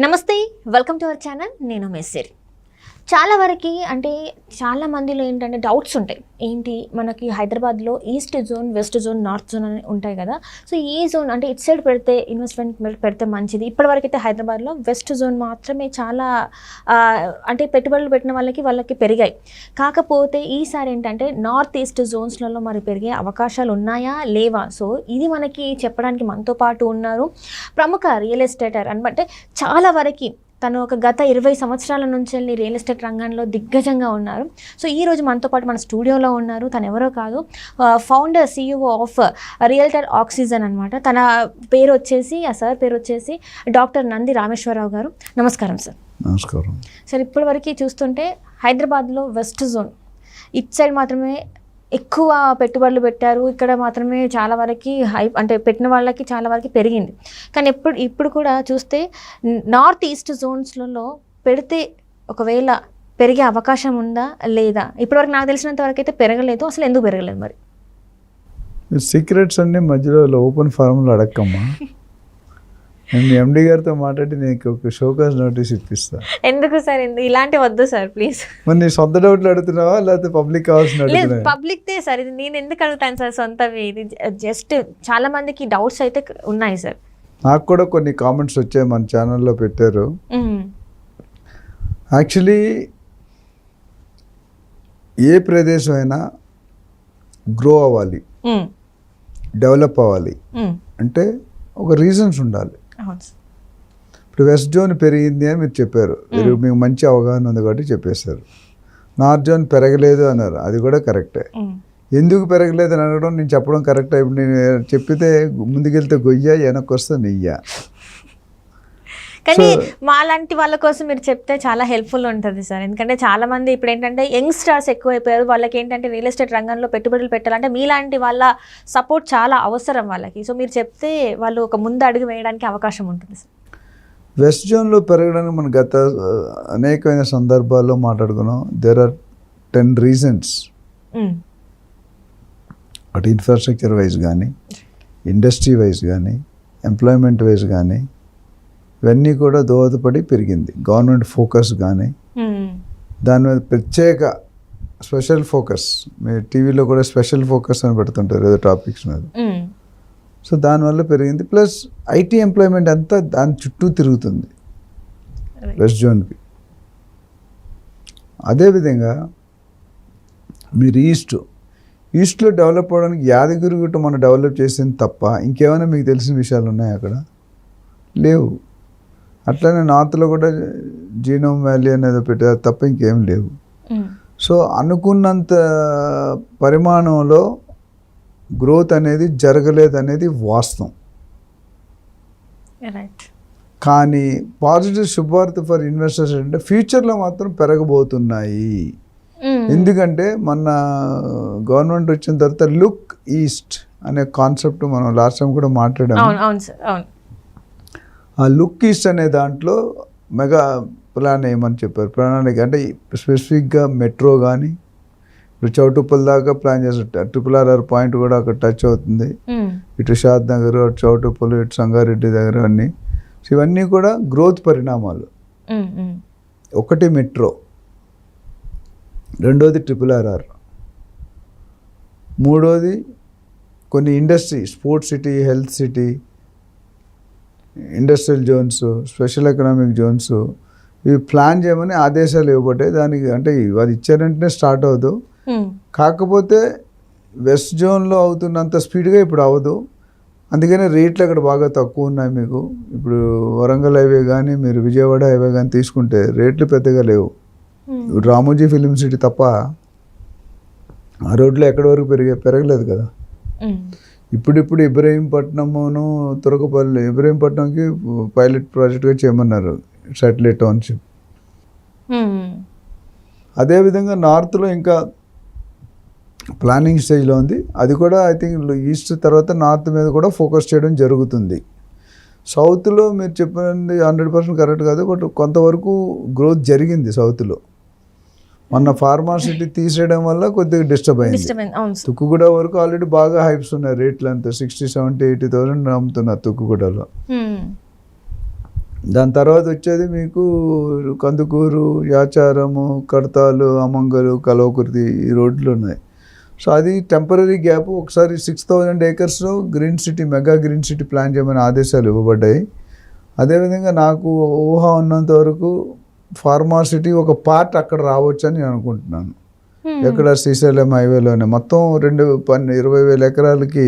నమస్తే, welcome to our channel. నేను మెస్సిరి. చాలా వరకు అంటే చాలా మందిలో ఏంటంటే డౌట్స్ ఉంటాయి. ఏంటి మనకి హైదరాబాద్లో east zone, west zone, north zone అని ఉంటాయి కదా. సో ఈ జోన్ అంటే ఇటు సైడ్ పెడితే ఇన్వెస్ట్మెంట్ పెడితే మంచిది. ఇప్పటివరకు అయితే హైదరాబాద్లో వెస్ట్ జోన్ మాత్రమే చాలా అంటే పెట్టుబడులు పెట్టిన వాళ్ళకి పెరిగాయి. కాకపోతే ఈసారి ఏంటంటే నార్త్ ఈస్ట్ జోన్స్లలో మరి పెరిగే అవకాశాలు ఉన్నాయా లేవా? సో ఇది మనకి చెప్పడానికి మనతో పాటు ఉన్నారు ప్రముఖ రియల్ ఎస్టేటర్ అనమాట. చాలా వరకు తను ఒక గత 20 సంవత్సరాల నుంచి వెళ్ళి రియల్ ఎస్టేట్ రంగంలో దిగ్గజంగా ఉన్నారు. సో ఈరోజు మనతో పాటు మన స్టూడియోలో ఉన్నారు. తను ఎవరో కాదు, founder CEO of realtor oxygen అనమాట. తన పేరు వచ్చేసి, ఆ సార్ పేరు వచ్చేసి డాక్టర్ నంది రామేశ్వరరావు గారు. నమస్కారం సార్. నమస్కారం సార్. ఇప్పటివరకు చూస్తుంటే హైదరాబాద్లో వెస్ట్ జోన్ ఇట్ సైడ్ మాత్రమే ఎక్కువ పెట్టుబడులు పెట్టారు. ఇక్కడ మాత్రమే చాలా వరకు అంటే పెట్టిన వాళ్ళకి చాలా వరకు పెరిగింది. కానీ ఇప్పుడు కూడా చూస్తే నార్త్ ఈస్ట్ జోన్స్లలో పెడితే ఒకవేళ పెరిగే అవకాశం ఉందా లేదా? ఇప్పటివరకు నాకు తెలిసినంత వరకు అయితే పెరగలేదు. అసలు ఎందుకు పెరగలేదు మరి? సీక్రెట్స్ అన్ని మధ్యలో ఓపెన్ ఫారంలో అడక్కమ్మా. నేను ఎండి గారితో మాట్లాడి నీకు ఒక షోకాస్ నోటీస్ ఇప్పిస్తా. ఎందుకు సార్? ఇలాంటి వద్దు సార్ ప్లీజ్. మరి నీ సొంత డౌట్లు అడుగుతున్నావా లేకపోతే పబ్లిక్ కావాల్సిన? పబ్లిక్దే సార్. ఇది నేను ఎందుకు అడుగుతాను సార్ సొంతవి? ఇది జస్ట్ చాలా మందికి డౌట్స్ అయితే ఉన్నాయి సార్. నాకు కూడా కొన్ని కామెంట్స్ వచ్చాయి, మన ఛానల్లో పెట్టారు. యాక్చువల్లీ ఏ ప్రదేశం అయినా గ్రో అవ్వాలి, డెవలప్ అవ్వాలి అంటే ఒక రీజన్స్ ఉండాలి. ఇప్పుడు వెస్ట్ జోన్ పెరిగింది అని మీరు చెప్పారు, మీకు మంచి అవగాహన ఉంది కాబట్టి చెప్పేశారు. నార్త్ జోన్ పెరగలేదు అన్నారు, అది కూడా కరెక్టే. ఎందుకు పెరగలేదు అని అడగడం, నేను చెప్పడం కరెక్టే. ఇప్పుడు నేను చెప్పితే ముందుకెళ్తే గొయ్య, వెనక్కి వస్తే నెయ్య. కానీ మాలాంటి వాళ్ళ కోసం మీరు చెప్తే చాలా హెల్ప్ఫుల్ ఉంటుంది సార్. ఎందుకంటే చాలా మంది ఇప్పుడు ఏంటంటే యంగ్స్టర్స్ ఎక్కువైపోయారు. వాళ్ళకి ఏంటంటే రియల్ ఎస్టేట్ రంగంలో పెట్టుబడులు పెట్టాలంటే మీలాంటి వాళ్ళ సపోర్ట్ చాలా అవసరం వాళ్ళకి. సో మీరు చెప్తే వాళ్ళు ఒక ముందు అడుగు వేయడానికి అవకాశం ఉంటుంది సార్. వెస్ట్ జోన్లో పెరగడానికి మనం గత అనేకమైన సందర్భాల్లో మాట్లాడుకున్నాం. There are 10 reasons. అటు ఇన్ఫ్రాస్ట్రక్చర్ వైజ్ కానీ, ఇండస్ట్రీ వైజ్ కానీ, ఎంప్లాయ్మెంట్ వైజ్ కానీ, ఇవన్నీ కూడా దోహదపడి పెరిగింది. గవర్నమెంట్ ఫోకస్ కానీ, దాని మీద ప్రత్యేక స్పెషల్ ఫోకస్, మీరు టీవీలో కూడా స్పెషల్ ఫోకస్ అని పెడుతుంటారు ఏదో టాపిక్స్ మీద. సో దానివల్ల పెరిగింది. ప్లస్ ఐటీ ఎంప్లాయ్మెంట్ అంతా దాని చుట్టూ తిరుగుతుంది వెస్ట్ జోన్కి. అదేవిధంగా మీరు ఈస్ట్లో డెవలప్ అవ్వడానికి యాదగిరి గుట్ట మనం డెవలప్ చేసింది తప్ప ఇంకేమైనా మీకు తెలిసిన విషయాలు ఉన్నాయి అక్కడ? లేవు. అట్లనే నార్త్లో కూడా జీనోమ్ వ్యాలీ అనేది పెట్టారు తప్ప ఇంకేం లేవు. సో అనుకున్నంత పరిమాణంలో గ్రోత్ అనేది జరగలేదు అనేది వాస్తవం. కానీ పాజిటివ్ శుభవార్త ఫర్ ఇన్వెస్టర్స్ అంటే ఫ్యూచర్లో మాత్రం పెరగబోతున్నాయి. ఎందుకంటే మన గవర్నమెంట్ వచ్చిన తర్వాత లుక్ ఈస్ట్ అనే కాన్సెప్ట్ మనం లాస్ట్ టైం కూడా మాట్లాడాము. ఆ లుక్ ఈస్ట్ అనే దాంట్లో మెగా ప్లాన్ ఏమని చెప్పారు, ప్రణాళిక అంటే స్పెసిఫిక్గా మెట్రో కానీ, ఇప్పుడు చౌటుప్పల్ దాకా ప్లాన్ చేస్తారు. RRR పాయింట్ కూడా అక్కడ టచ్ అవుతుంది. ఇటు షాద్ నగర్, అటు చౌటుప్పల్, ఇటు సంగారెడ్డి దగ్గర అన్నీ. సో ఇవన్నీ కూడా గ్రోత్ పరిణామాలు. ఒకటి మెట్రో, రెండోది RRR, మూడోది కొన్ని industry, sports city, health city, industrial Jones, special economic zones, ఇవి ప్లాన్ చేయమని ఆదేశాలు ఇవ్వబట్టాయి. దానికి అంటే అది ఇచ్చారంటేనే స్టార్ట్ అవ్వదు. కాకపోతే వెస్ట్ జోన్లో అవుతున్నంత స్పీడ్గా ఇప్పుడు అవ్వదు. అందుకనే రేట్లు అక్కడ బాగా తక్కువ ఉన్నాయి. మీకు ఇప్పుడు వరంగల్ హైవే కానీ, మీరు విజయవాడ హైవే కానీ తీసుకుంటే రేట్లు పెద్దగా లేవు. రామోజీ ఫిలిం సిటీ తప్ప ఆ రోడ్లో ఎక్కడి వరకు పెరగలేదు కదా. ఇప్పుడు ఇబ్రహీంపట్నమును తురకపల్లి, ఇబ్రహీంపట్నంకి పైలట్ ప్రాజెక్ట్గా చేయమన్నారు సాటిలైట్ టౌన్షిప్. అదేవిధంగా నార్త్లో ఇంకా ప్లానింగ్ స్టేజ్లో ఉంది. అది కూడా ఐ థింక్ ఈస్ట్ తర్వాత నార్త్ మీద కూడా ఫోకస్ చేయడం జరుగుతుంది. సౌత్లో మీరు చెప్పింది 100% కరెక్ట్ కాదు, బట్ కొంతవరకు గ్రోత్ జరిగింది సౌత్లో. మొన్న ఫార్మాసిటీ తీసేయడం వల్ల కొద్దిగా డిస్టర్బ్ అయింది. తుక్కుగూడ వరకు ఆల్రెడీ బాగా హైప్స్ ఉన్నాయి, రేట్లు అంతా 60, 70, 80,000 అమ్ముతున్నారు తుక్కుగూడలో. దాని తర్వాత వచ్చేది మీకు కందుకూరు, యాచారము, కడతాలు, అమంగలు, కలవకుర్తి ఈ రోడ్లు ఉన్నాయి. సో అది టెంపరీ గ్యాప్. ఒకసారి 6,000 acresలో green city, mega green city plan చేయమని ఆదేశాలు ఇవ్వబడ్డాయి. అదేవిధంగా నాకు ఊహ ఉన్నంత వరకు ఫార్మా సిటీ ఒక పార్ట్ అక్కడ రావచ్చు అని నేను అనుకుంటున్నాను. ఎక్కడ శ్రీశైలం హైవేలోనే మొత్తం 20,000 ఎకరాలకి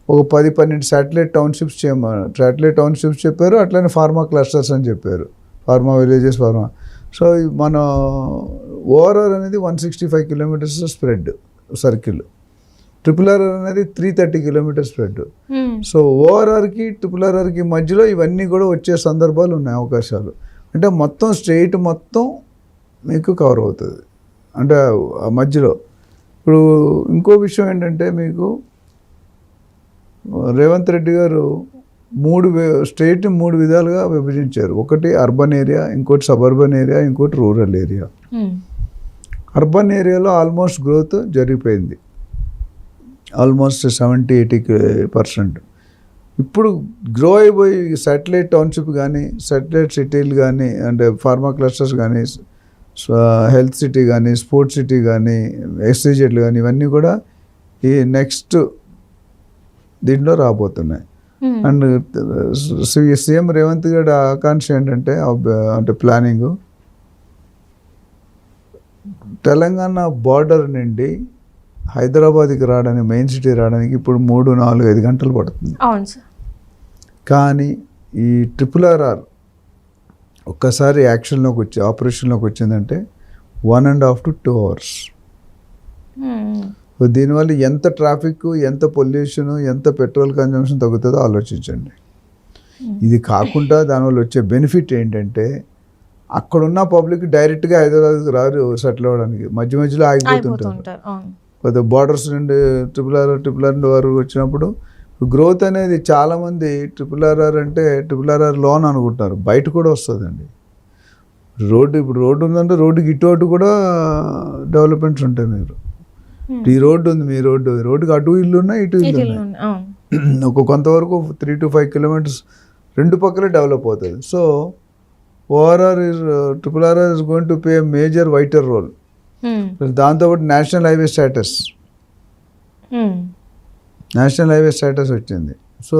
ఒక 10-12 శాటిలైట్ టౌన్షిప్స్ చేయమన్నారు. శాటిలైట్ టౌన్షిప్స్ చెప్పారు, అట్లనే ఫార్మా క్లస్టర్స్ అని చెప్పారు, ఫార్మా విలేజెస్, ఫార్మా. సో మన ఓఆర్ఆర్ అనేది 165 kilometers స్ప్రెడ్ సర్కిల్, RRR అనేది 330 kilometers స్ప్రెడ్. సో ఓఆర్ఆర్కి RRRకి మధ్యలో ఇవన్నీ కూడా వచ్చే సందర్భాలు ఉన్నాయి, అవకాశాలు. అంటే మొత్తం స్టేట్ మొత్తం మీకు కవర్ అవుతుంది, అంటే ఆ మధ్యలో. ఇప్పుడు ఇంకో విషయం ఏంటంటే మీకు రేవంత్ రెడ్డి గారు స్టేట్ని 3 విధాలుగా విభజించారు. ఒకటి అర్బన్ ఏరియా, ఇంకోటి సబర్బన్ ఏరియా, ఇంకోటి రూరల్ ఏరియా. అర్బన్ ఏరియాలో ఆల్మోస్ట్ గ్రోత్ జరిగిపోయింది, ఆల్మోస్ట్ 70-80%. ఇప్పుడు గ్రో అయిపోయి శాటిలైట్ టౌన్షిప్ కానీ, శాటిలైట్ సిటీలు కానీ, అంటే ఫార్మా క్లస్టర్స్ కానీ, హెల్త్ సిటీ కానీ, స్పోర్ట్స్ సిటీ కానీ, ఎస్సీజెడ్లు కానీ, ఇవన్నీ కూడా ఈ నెక్స్ట్ దీంట్లో రాబోతున్నాయి. అండ్ సీఎం రేవంత్ గారి ఆకాంక్ష ఏంటంటే, అంటే ప్లానింగ్, తెలంగాణ బార్డర్ నుండి హైదరాబాద్కి రావడానికి, మెయిన్ సిటీ రావడానికి ఇప్పుడు 3-4-5 గంటలు పడుతుంది. అవును సార్. కానీ ఈ RRR ఒక్కసారి యాక్షన్లోకి వచ్చి, ఆపరేషన్లోకి వచ్చిందంటే 1.5 to 2 hours. సో దీనివల్ల ఎంత ట్రాఫిక్, ఎంత పొల్యూషన్, ఎంత పెట్రోల్ కన్జంప్షన్ తగ్గుతుందో ఆలోచించండి. ఇది కాకుండా దానివల్ల వచ్చే బెనిఫిట్ ఏంటంటే, అక్కడున్న పబ్లిక్ డైరెక్ట్గా హైదరాబాద్కి రారు సెటిల్ అవ్వడానికి, మధ్యలో ఆగిపోతుంటారు. కొద్దిగా బార్డర్స్ నుండి RRR వరకు వచ్చినప్పుడు గ్రోత్ అనేది చాలామంది RRR అంటే RRR లోన్ అనుకుంటారు, బయట కూడా వస్తుందండి. ఇప్పుడు రోడ్డు ఉందంటే రోడ్డుకి ఇటు అటు కూడా డెవలప్మెంట్స్ ఉంటాయి. మీరు ఈ రోడ్డు ఉంది, మీ రోడ్డుకి అటు ఇల్లు ఉన్నాయి, ఇటు ఇల్లు ఉన్నాయి. కొంతవరకు 3 to 5 kilometers రెండు పక్కలే డెవలప్ అవుతుంది. So RRR is going to play a major vital role. దాంతోపాటు నేషనల్ హైవే స్టేటస్ వచ్చింది. సో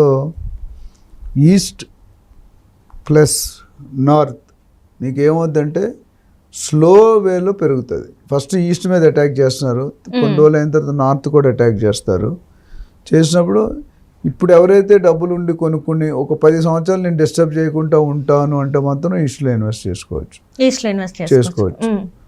ఈస్ట్ ప్లస్ నార్త్ మీకు ఏమవుద్దంటే స్లో వేలో పెరుగుతుంది. ఫస్ట్ ఈస్ట్ మీద అటాక్ చేస్తున్నారు, కొన్ని రోజులు అయిన తర్వాత నార్త్ కూడా అటాక్ చేసినప్పుడు ఇప్పుడు ఎవరైతే డబ్బులు ఉండి కొనుక్కుని ఒక 10 సంవత్సరాలు నేను డిస్టర్బ్ చేయకుండా ఉంటాను అంటే మాత్రం ఈస్ట్లో ఇన్వెస్ట్ చేసుకోవచ్చు.